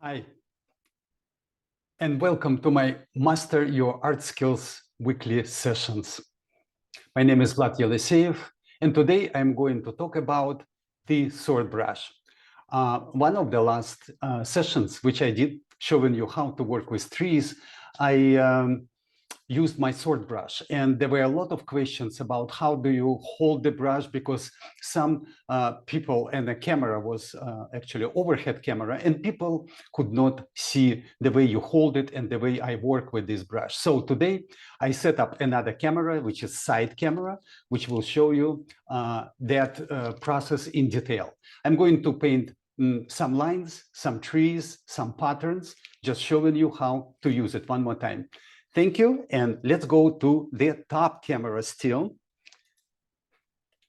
Hi, and welcome to my Master Your Art Skills weekly sessions. My name is Vlad Yeliseyev, and today I'm going to talk about the sword brush. One of the last sessions which I did showing you how to work with trees, I used my sword brush, and there were a lot of questions about how do you hold the brush, because some people, and the camera was actually overhead camera, and people could not see the way you hold it and the way I work with this brush. So today I set up another camera, which is side camera, which will show you that process in detail. I'm going to paint some lines, some trees, some patterns, just showing you how to use it one more time. Thank you, and let's go to the top camera still.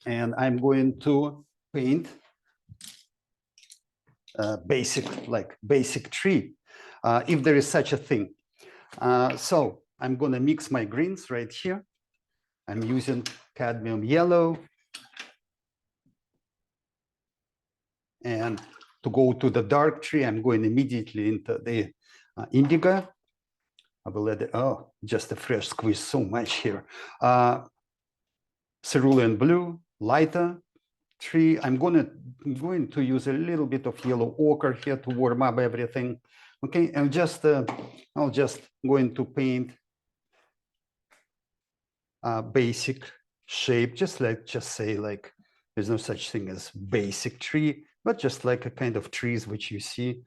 And I'm going to paint basic tree, if there is such a thing. So I'm going to mix my greens right here. I'm using cadmium yellow. And to go to the dark tree, I'm going immediately into the indigo. I will let it, oh, just a fresh squeeze, so much here. Cerulean blue, lighter tree. I'm going to use a little bit of yellow ochre here to warm up everything. Okay, and just I'll just going to paint a basic shape, just say like there's no such thing as basic tree, but just like a kind of trees which you see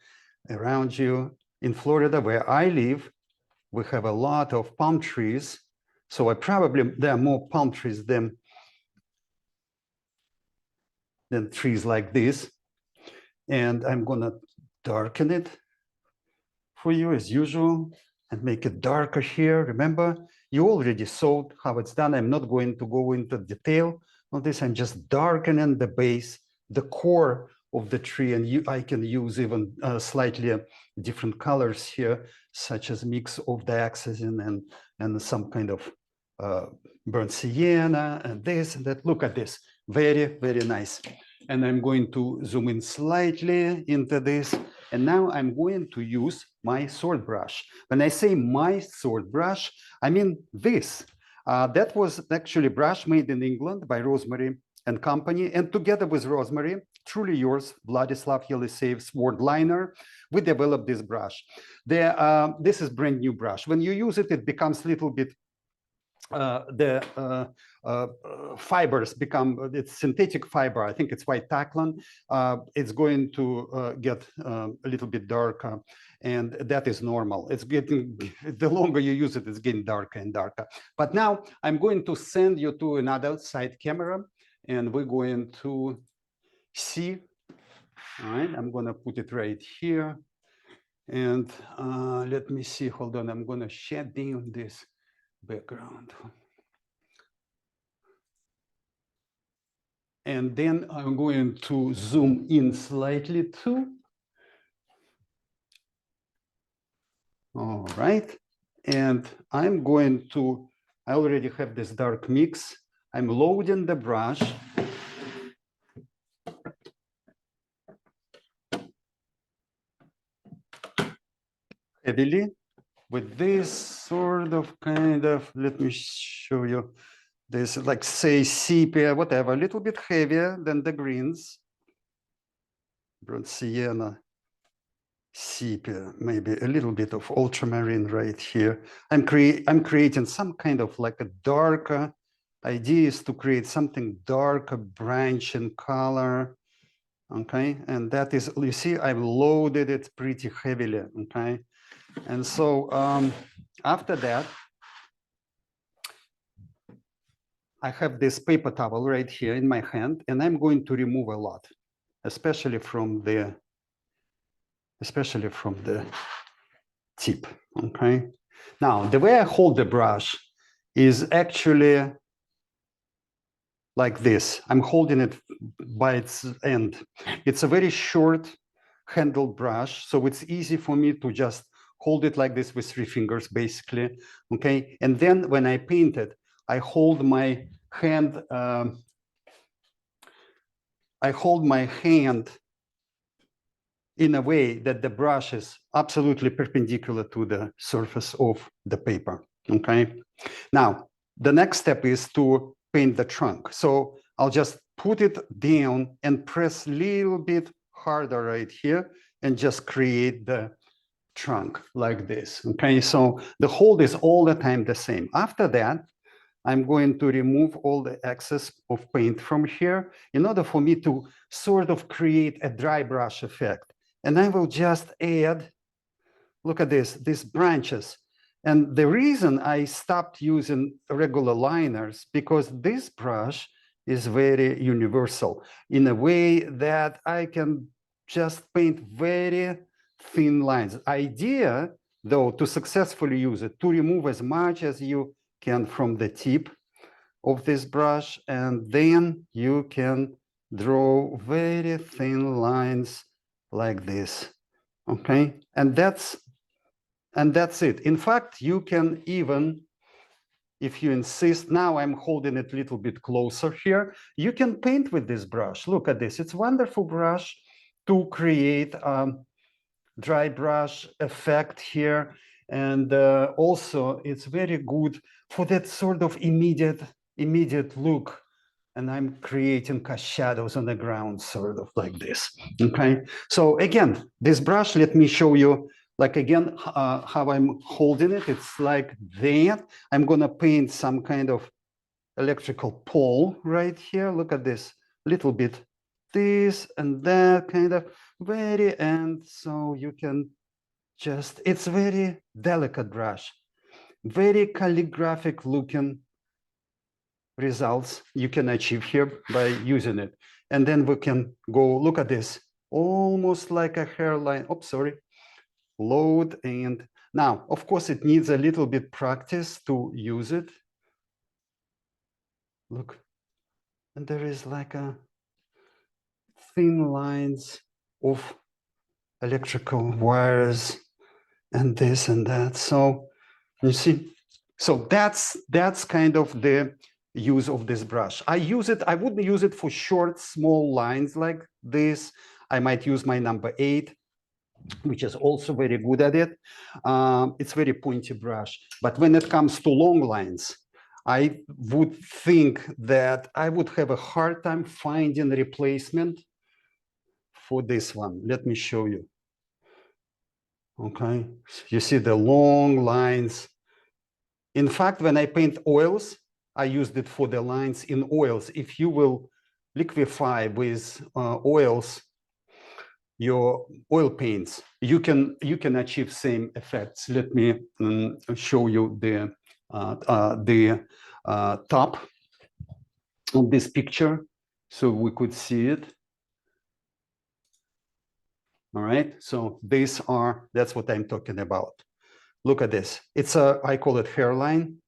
around you. In Florida, where I live, we have a lot of palm trees. So there are more palm trees than trees like this. And I'm gonna darken it for you as usual and make it darker here. Remember, you already saw how it's done. I'm not going to go into detail on this. I'm just darkening the base, the core of the tree, and I can use even slightly different colors here, such as mix of dioxazine and some kind of burnt sienna and this and that. Look at this, very, very nice. And I'm going to zoom in slightly into this. And now I'm going to use my sword brush. When I say my sword brush, I mean this. That was actually a brush made in England by Rosemary and Company. And together with Rosemary, truly yours, Vladislav Yeliseyev sword liner, we developed this brush. This is brand new brush. When you use it, it becomes a little bit fibers become, it's synthetic fiber. I think it's white tacklon. It's going to get a little bit darker, and that is normal. It's getting, the longer you use it, it's getting darker and darker. But now I'm going to send you to another side camera, and we're going to see. All right, I'm going to put it right here. And let me see, hold on, I'm going to shed in this background. And then I'm going to zoom in slightly too. All right. And I'm going to, I already have this dark mix. I'm loading the brush. Heavily with this sort of kind of, let me show you this, like say sepia, whatever, a little bit heavier than the greens. Burnt sienna, sepia, maybe a little bit of ultramarine right here. I'm creating some kind of like a darker, idea is to create something darker, branch in color. Okay, and that is, you see, I've loaded it pretty heavily. Okay. And so after that, I have this paper towel right here in my hand, and I'm going to remove a lot, especially from the tip. Okay. Now, the way I hold the brush is actually like this. I'm holding it by its end. It's a very short handled brush, so it's easy for me to just hold it like this with 3 fingers, basically. Okay, and then when I paint it, I hold my hand. in a way that the brush is absolutely perpendicular to the surface of the paper, okay? Now, the next step is to paint the trunk. So I'll just put it down and press a little bit harder right here and just create the trunk like this, okay? So the hold is all the time the same. After that, I'm going to remove all the excess of paint from here in order for me to sort of create a dry brush effect. And I will just add, look at this, these branches. And the reason I stopped using regular liners, because this brush is very universal in a way that I can just paint very thin lines. Idea, though, to successfully use it, to remove as much as you can from the tip of this brush, and then you can draw very thin lines like this, okay? And that's it. In fact, you can even, if you insist, now I'm holding it a little bit closer here, you can paint with this brush. Look at this, it's a wonderful brush to create dry brush effect here. And also it's very good for that sort of immediate look. And I'm creating shadows on the ground, sort of like this, okay? So again, this brush, let me show you, like again, how I'm holding it. It's like that. I'm gonna paint some kind of electrical pole right here. Look at this, little bit this and that kind of very, and so you can just, it's very delicate brush, very calligraphic looking results you can achieve here by using it. And then we can go, look at this, almost like a hairline. Oh, sorry, load. And now, of course, it needs a little bit practice to use it. Look, and there is like a thin lines of electrical wires and this and that. So you see, so that's kind of the use of this brush. I wouldn't use it for short, small lines like this. I might use my number 8, which is also very good at it. It's very pointy brush. But when it comes to long lines, I would think that I would have a hard time finding a replacement for this one. Let me show you. Okay, you see the long lines. In fact, when I paint oils, I used it for the lines in oils. If you will liquefy with oils, your oil paints, you can achieve same effects. Let me show you the top of this picture so we could see it. All right, so that's what I'm talking about. Look at this. It's I call it hairline.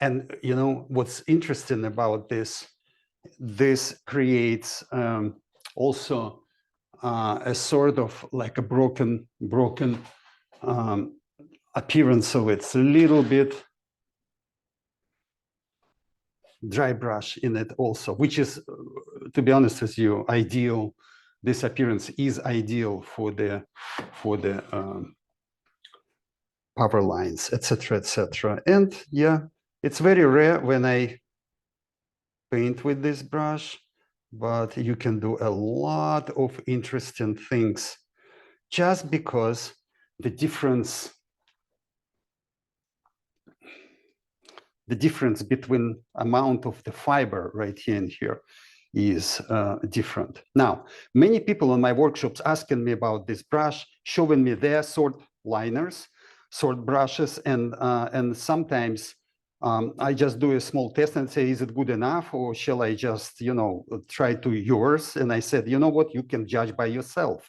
And you know what's interesting about this? This creates also a sort of like a broken appearance. So it's a little bit dry brush in it also, which is, to be honest with you, ideal. This appearance is ideal for the power lines, etc., etc. And yeah, it's very rare when I paint with this brush, but you can do a lot of interesting things just because the difference between amount of the fiber right here and here is different. Now, many people in my workshops asking me about this brush, showing me their sword liners, sword brushes, and sometimes I just do a small test and say, is it good enough, or shall I just, you know, try to yours? And I said, you know what, you can judge by yourself.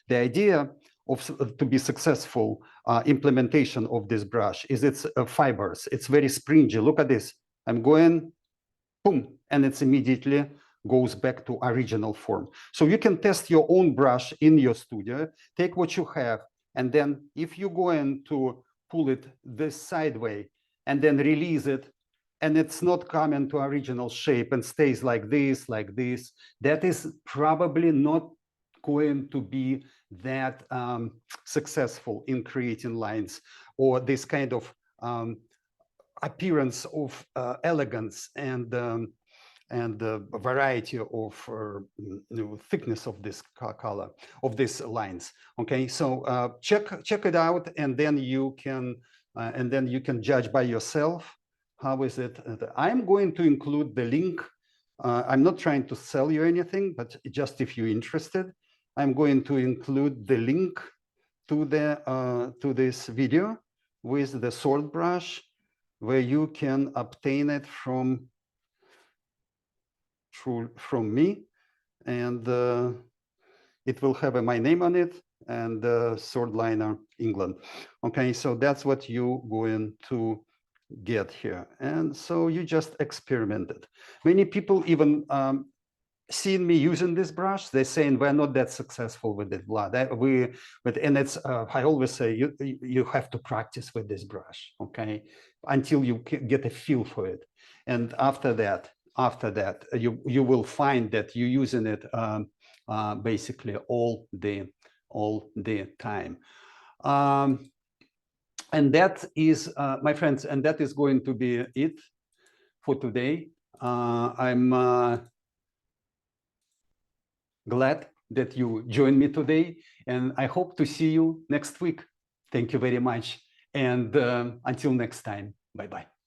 The idea of to be successful implementation of this brush is its fibers. It's very springy. Look at this. I'm going, boom, and it's immediately goes back to original form. So you can test your own brush in your studio, take what you have, and then if you're going to pull it this sideways and then release it, and it's not coming to original shape and stays like this, that is probably not going to be that successful in creating lines, or this kind of appearance of elegance and variety of thickness of this color, of these lines. Okay, so check it out, and then you can judge by yourself how is it. I'm going to include the link. I'm not trying to sell you anything, but just if you're interested, I'm going to include the link to this video with the sword brush, where you can obtain it from me, and it will have my name on it and Sword Liner England. Okay, so that's what you're going to get here. And so you just experimented. Many people even seen me using this brush. They're saying we're not that successful with it, Vlad. And it's I always say you have to practice with this brush, okay, until you get a feel for it. And after that, you will find that you're using it basically all the time. And that is, my friends, and that is going to be it for today. I'm glad that you joined me today, and I hope to see you next week. Thank you very much. And until next time, bye-bye.